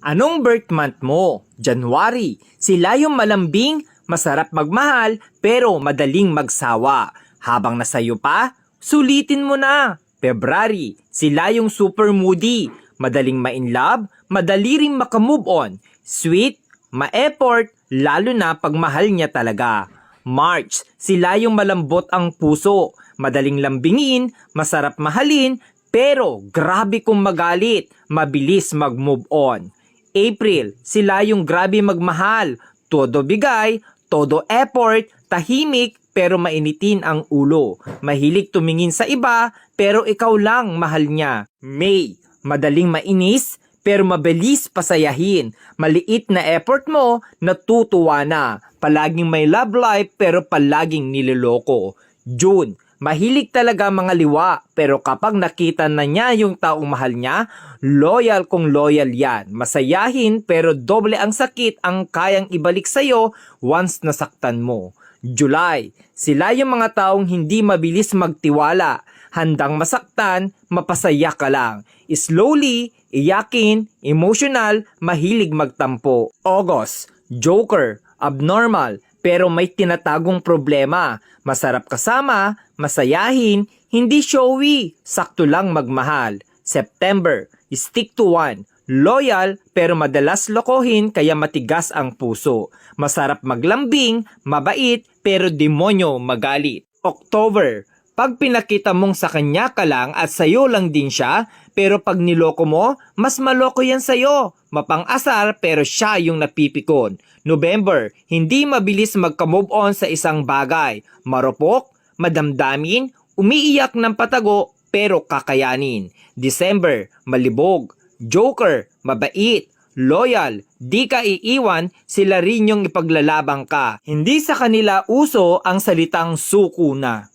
Anong birth month mo? January. Sila yung malambing, masarap magmahal, pero madaling magsawa. Habang nasayo pa, sulitin mo na. February. Sila yung super moody, madaling ma-inlove, madali ring makamove on. Sweet, ma-effort, lalo na pag mahal niya talaga. March. Sila yung malambot ang puso, madaling lambingin, masarap mahalin, pero grabe kung magalit, mabilis mag-move on. April, sila yung grabe magmahal, todo bigay, todo effort, tahimik pero mainitin ang ulo. Mahilig tumingin sa iba pero ikaw lang mahal niya. May, madaling mainis pero mabilis pasayahin. Maliit na effort mo, natutuwa na. Palaging may love life pero palaging niloloko. June, mahilig talaga mga liwa, pero kapag nakita na niya yung taong mahal niya, loyal kung loyal yan. Masayahin pero doble ang sakit ang kayang ibalik sa'yo once nasaktan mo. July, sila yung mga taong hindi mabilis magtiwala. Handang masaktan, mapasaya ka lang. Slowly, iyakin, emotional, mahilig magtampo. August, joker, abnormal, pero may tinatagong problema. Masarap kasama, masayahin, hindi showy, sakto lang magmahal. September, stick to one, loyal pero madalas lokohin kaya matigas ang puso. Masarap maglambing, mabait pero demonyo magalit. October, pag pinakita mong sa kanya ka lang at sayo lang din siya, pero pag niloko mo, mas maloko yan sayo. Mapang-asar pero siya yung napipikon. November, hindi mabilis magka-move on sa isang bagay. Marupok, madamdamin, umiiyak ng patago pero kakayanin. December, malibog, joker, mabait, loyal, di ka iiwan, sila rin yung ipaglalabang ka. Hindi sa kanila uso ang salitang suko na.